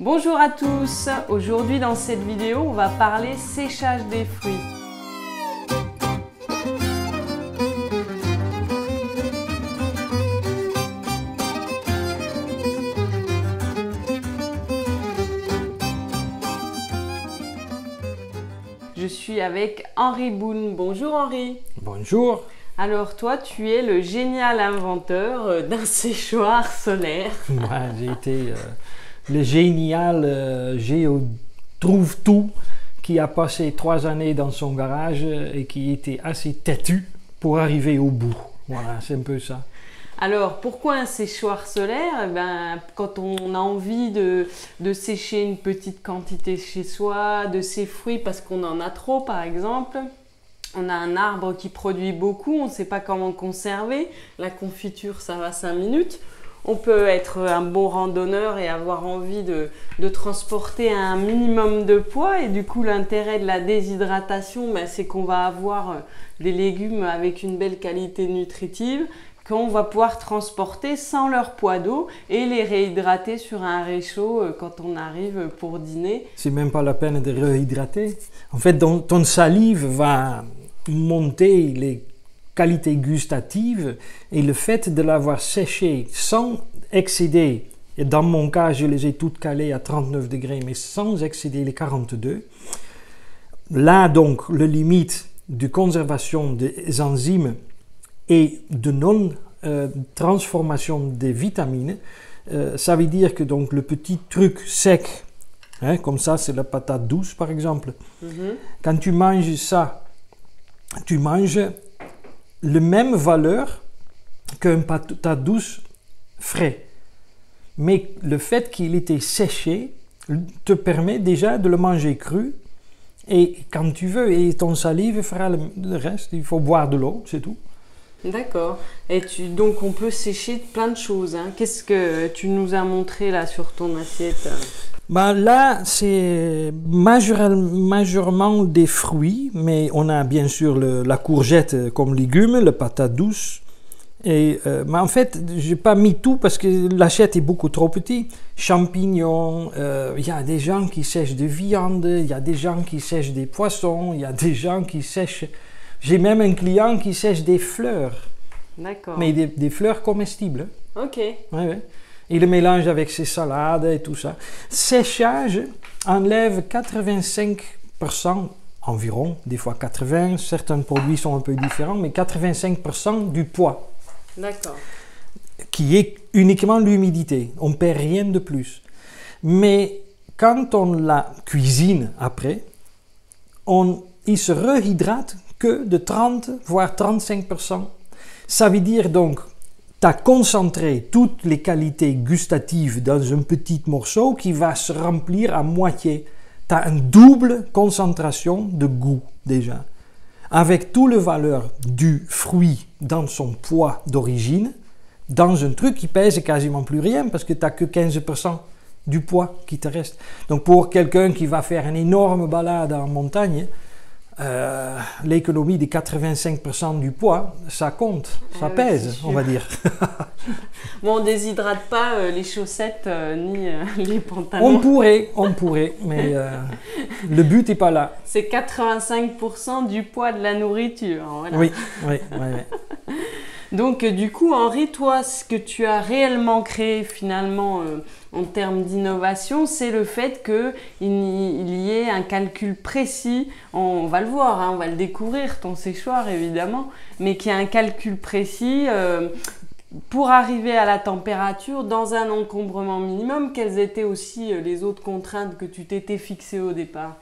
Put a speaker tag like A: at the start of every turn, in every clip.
A: Bonjour à tous, aujourd'hui dans cette vidéo on va parler séchage des fruits. Je suis avec Henri Boone. Bonjour Henri.
B: Bonjour.
A: Alors toi tu es le génial inventeur d'un séchoir solaire.
B: Moi j'ai été le génial trouve-tout qui a passé 3 années dans son garage et qui était assez têtu pour arriver au bout. Voilà, c'est un peu ça.
A: Alors, pourquoi un séchoir solaire? Quand on a envie de sécher une petite quantité chez soi, de ses fruits parce qu'on en a trop par exemple, on a un arbre qui produit beaucoup, on ne sait pas comment conserver, la confiture ça va 5 minutes. On peut être un bon randonneur et avoir envie de transporter un minimum de poids et du coup l'intérêt de la déshydratation, c'est qu'on va avoir des légumes avec une belle qualité nutritive qu'on va pouvoir transporter sans leur poids d'eau et les réhydrater sur un réchaud quand on arrive pour dîner.
B: C'est même pas la peine de réhydrater. En fait, ton salive va monter les qualités gustatives et le fait de l'avoir séché sans excéder, et dans mon cas je les ai toutes calées à 39 degrés mais sans excéder les 42, là donc le limite de conservation des enzymes et de non-transformation des vitamines, ça veut dire que donc le petit truc sec, comme ça c'est la patate douce par exemple, quand tu manges ça, tu manges la même valeur qu'un patate douce frais. Mais le fait qu'il était séché te permet déjà de le manger cru et quand tu veux, et ton salive fera le reste, il faut boire de l'eau, c'est tout.
A: D'accord. Et donc on peut sécher plein de choses. Qu'est-ce que tu nous as montré là sur ton assiette?
B: Là, c'est majoritairement des fruits, mais on a bien sûr la courgette comme légume, la patate douce. Mais en fait, je n'ai pas mis tout parce que l'assiette est beaucoup trop petite. Champignons, il y a des gens qui sèchent de viande, il y a des gens qui sèchent des poissons, il y a des gens qui sèchent... J'ai même un client qui sèche des fleurs.
A: D'accord.
B: Mais des fleurs comestibles.
A: Ok.
B: Ouais. Il le mélange avec ses salades et tout ça. Séchage enlève 85% environ, des fois 80%, certains produits sont un peu différents, mais 85% du poids.
A: D'accord.
B: Qui est uniquement l'humidité. On ne perd rien de plus. Mais quand on la cuisine après, il se réhydrate que de 30 voire 35%. Ça veut dire donc tu as concentré toutes les qualités gustatives dans un petit morceau qui va se remplir à moitié. Tu as une double concentration de goût déjà. Avec toute la valeur du fruit dans son poids d'origine, dans un truc qui pèse quasiment plus rien parce que tu n'as que 15% du poids qui te reste. Donc pour quelqu'un qui va faire une énorme balade en montagne, l'économie de 85% du poids, ça compte, ça pèse, on va dire.
A: Bon, on ne déshydrate pas les chaussettes ni les pantalons.
B: On pourrait, mais le but n'est pas là.
A: C'est 85% du poids de la nourriture. Voilà.
B: Oui. Donc
A: du coup, Henri, toi, ce que tu as réellement créé finalement en termes d'innovation, c'est le fait qu'il y ait un calcul précis, on va le voir, on va le découvrir, ton séchoir évidemment, mais qu'il y a un calcul précis pour arriver à la température dans un encombrement minimum. Quelles étaient aussi les autres contraintes que tu t'étais fixées au départ?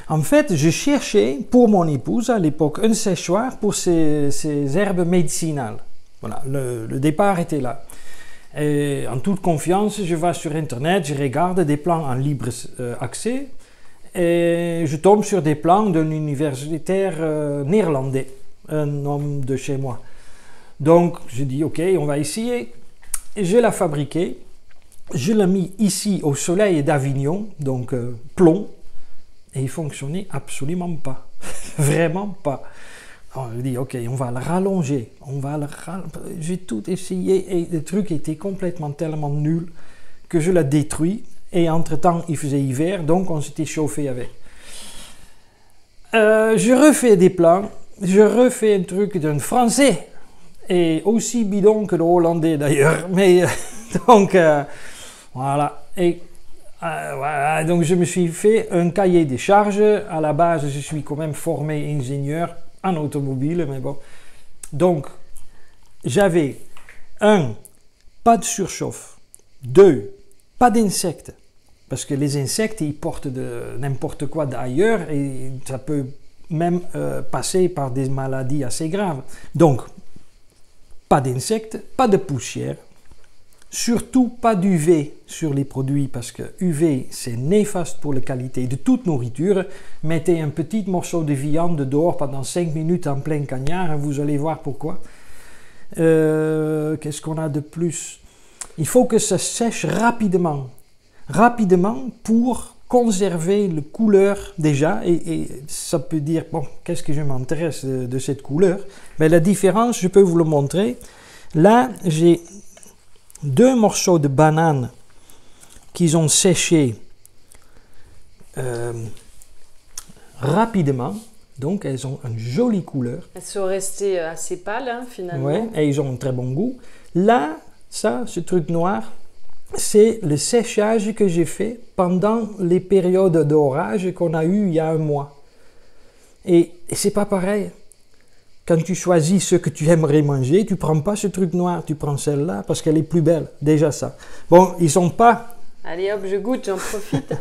B: En fait, je cherchais pour mon épouse à l'époque un séchoir pour ses herbes médicinales. Voilà, le départ était là. Et en toute confiance, je vais sur Internet, je regarde des plans en libre accès et je tombe sur des plans d'un universitaire néerlandais, un homme de chez moi. Donc, je dis, ok, on va essayer. Je l'ai fabriqué, je l'ai mis ici au soleil d'Avignon, donc plomb, et il fonctionnait absolument pas, vraiment pas. Alors, je dis, ok, on va le rallonger, j'ai tout essayé et le truc était complètement tellement nul que je l'ai détruit Et entre-temps, il faisait hiver, donc on s'était chauffé avec. Je refais des plans, je refais un truc d'un français, et aussi bidon que le hollandais d'ailleurs. Mais donc, voilà. Et voilà. Donc je me suis fait un cahier des charges. À la base, je suis quand même formé ingénieur en automobile, mais bon. Donc, j'avais 1, pas de surchauffe. 2, pas d'insectes. Parce que les insectes, ils portent de n'importe quoi d'ailleurs et ça peut même passer par des maladies assez graves. Donc, pas d'insectes, pas de poussière. Surtout pas d'UV sur les produits parce que UV c'est néfaste pour la qualité de toute nourriture. Mettez un petit morceau de viande dehors pendant 5 minutes en plein cagnard et vous allez voir pourquoi. Qu'est-ce qu'on a de plus? Il faut que ça sèche rapidement. Rapidement pour conserver la couleur déjà. Et ça peut dire, bon, qu'est-ce que je m'intéresse de cette couleur? Mais la différence, je peux vous le montrer. Là, j'ai 2 morceaux de banane qu'ils ont séché rapidement. Donc, elles ont une jolie couleur.
A: Elles sont restées assez pâles, hein, finalement.
B: Ouais, et ils ont un très bon goût. Là, ça, ce truc noir, c'est le séchage que j'ai fait pendant les périodes d'orage qu'on a eu il y a un mois. Et c'est pas pareil. Quand tu choisis ce que tu aimerais manger, tu prends pas ce truc noir, tu prends celle-là parce qu'elle est plus belle. Déjà ça. Bon, ils sont pas...
A: Allez hop, je goûte, j'en profite.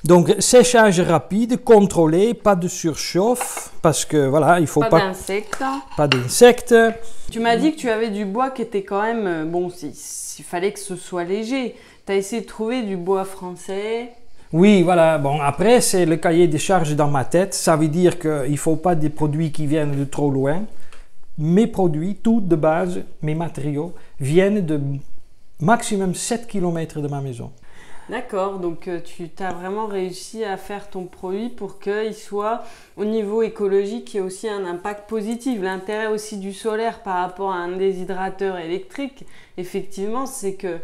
B: Donc, séchage rapide, contrôlé, pas de surchauffe, parce que voilà, il faut pas...
A: Pas d'insectes.
B: Pas d'insectes.
A: Tu m'as dit que tu avais du bois qui était quand même... Bon, il fallait que ce soit léger. Tu as essayé de trouver du bois français.
B: Oui, voilà. Bon, après, c'est le cahier des charges dans ma tête. Ça veut dire qu'il ne faut pas des produits qui viennent de trop loin. Mes produits, tout de base, mes matériaux, viennent de maximum 7 km de ma maison.
A: D'accord, donc tu as vraiment réussi à faire ton produit pour qu'il soit au niveau écologique et aussi un impact positif. L'intérêt aussi du solaire par rapport à un déshydrateur électrique, effectivement, c'est que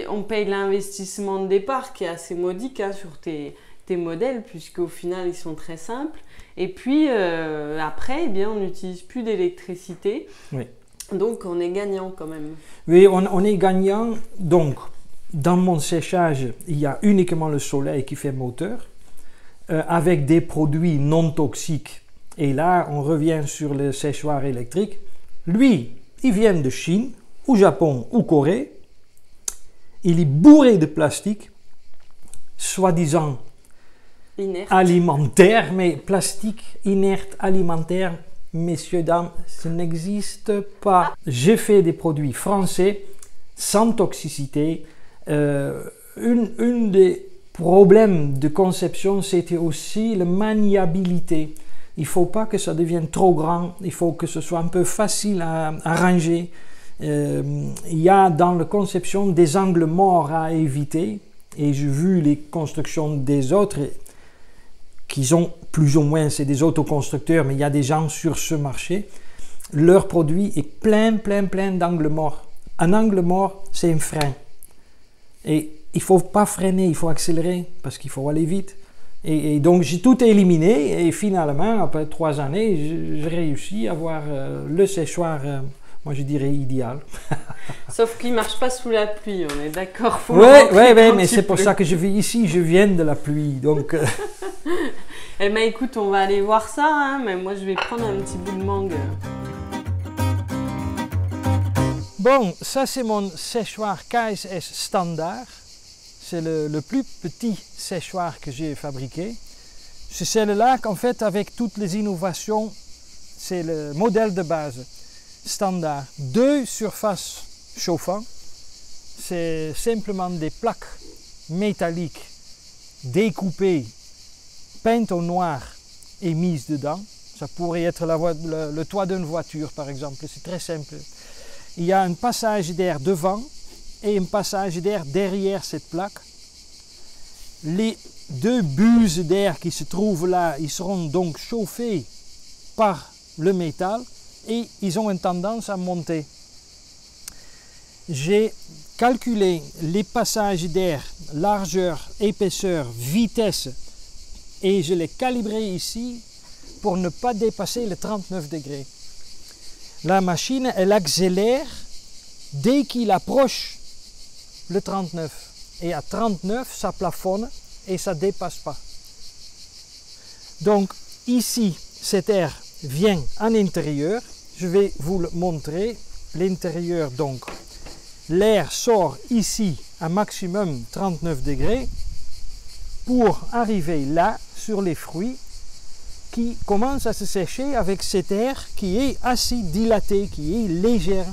A: on paye l'investissement de départ qui est assez modique hein, sur tes modèles, puisqu'au final ils sont très simples. Et puis après, eh bien, on n'utilise plus d'électricité.
B: Oui.
A: Donc on est gagnant quand même.
B: Oui, on est gagnant. Donc, dans mon séchage, il y a uniquement le soleil qui fait moteur, avec des produits non toxiques. Et là, on revient sur le séchoir électrique. Lui, il vient de Chine, ou Japon, ou Corée. Il est bourré de plastique, soi-disant
A: Inerte.
B: alimentaire, mais plastique inerte alimentaire, messieurs, dames, ça n'existe pas. J'ai fait des produits français, sans toxicité. Un des problèmes de conception, c'était aussi la maniabilité. Il ne faut pas que ça devienne trop grand, il faut que ce soit un peu facile à ranger. Il y a dans la conception des angles morts à éviter, et j'ai vu les constructions des autres qui ont plus ou moins, c'est des autoconstructeurs, mais il y a des gens sur ce marché, leur produit est plein d'angles morts. Un angle mort, c'est un frein. Et il ne faut pas freiner, il faut accélérer parce qu'il faut aller vite. Et donc j'ai tout éliminé et finalement, après 3 années, j'ai réussi à avoir le séchoir, moi je dirais idéal.
A: Sauf qu'il ne marche pas sous la pluie, on est d'accord.
B: Oui, mais c'est pour ça que je vis ici, je viens de la pluie. Donc,
A: Eh bien écoute, on va aller voir ça, hein, mais moi je vais prendre un petit bout de mangue.
B: Bon, ça c'est mon séchoir KSS standard. C'est le plus petit séchoir que j'ai fabriqué. C'est celle-là qu'en fait, avec toutes les innovations, c'est le modèle de base standard. 2 surfaces chauffantes. C'est simplement des plaques métalliques découpées, peintes au noir et mises dedans. Ça pourrait être le toit d'une voiture par exemple, c'est très simple. Il y a un passage d'air devant et un passage d'air derrière cette plaque. Les 2 buses d'air qui se trouvent là, ils seront donc chauffés par le métal et ils ont une tendance à monter. J'ai calculé les passages d'air, largeur, épaisseur, vitesse, et je l'ai calibré ici pour ne pas dépasser les 39 degrés. La machine, elle accélère dès qu'il approche le 39. Et à 39, ça plafonne et ça ne dépasse pas. Donc ici, cet air vient en intérieur. Je vais vous le montrer. L'intérieur, donc, l'air sort ici à maximum 39 degrés pour arriver là, sur les fruits, qui commencent à se sécher avec cet air qui est assez dilaté, qui est légère.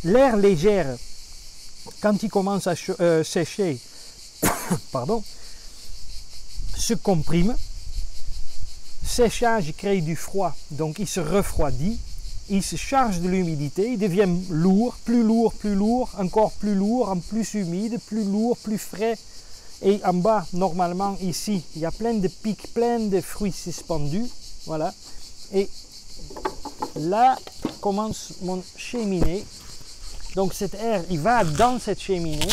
B: L'air léger, quand il commence à sécher, pardon, se comprime. Séchage crée du froid, donc il se refroidit. Il se charge de l'humidité, il devient lourd, encore plus lourd, en plus humide, plus lourd, plus frais. Et en bas, normalement, ici, il y a plein de pics, plein de fruits suspendus. Voilà. Et là commence mon cheminée. Donc cet air, il va dans cette cheminée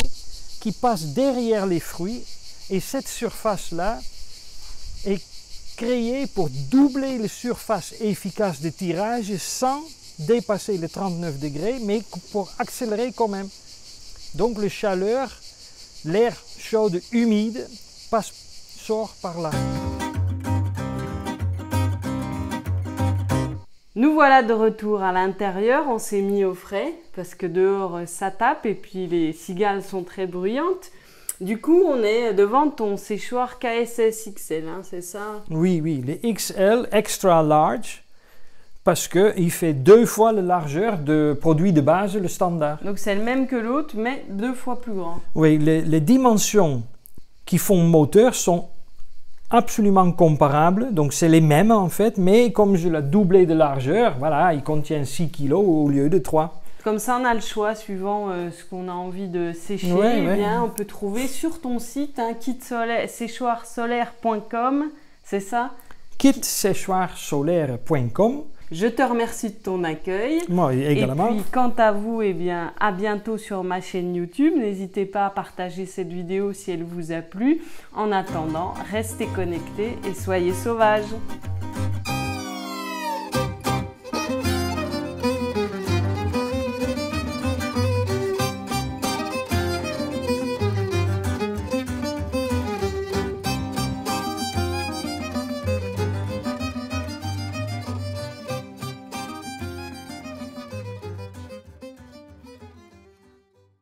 B: qui passe derrière les fruits. Et cette surface-là est créé pour doubler la surface efficace de tirage sans dépasser les 39 degrés, mais pour accélérer quand même. Donc la chaleur, l'air chaud humide sort par là.
A: Nous voilà de retour à l'intérieur, on s'est mis au frais parce que dehors ça tape et puis les cigales sont très bruyantes. Du coup, on est devant ton séchoir KSS XL, hein, c'est ça?
B: Oui, les XL Extra Large, parce qu'il fait 2 fois la largeur de produit de base, le standard.
A: Donc c'est le même que l'autre, mais 2 fois plus grand.
B: Oui, les dimensions qui font moteur sont absolument comparables, donc c'est les mêmes en fait, mais comme je l'ai doublé de largeur, voilà, il contient 6 kg au lieu de 3.
A: Comme ça, on a le choix suivant ce qu'on a envie de sécher. Bien, on peut trouver sur ton site un kit séchoirsolaire.com, c'est ça?
B: kitséchoirsolaire.com.
A: Je te remercie de ton accueil.
B: Moi également.
A: Et puis, quant à vous, eh bien, à bientôt sur ma chaîne YouTube. N'hésitez pas à partager cette vidéo si elle vous a plu. En attendant, restez connectés et soyez sauvages.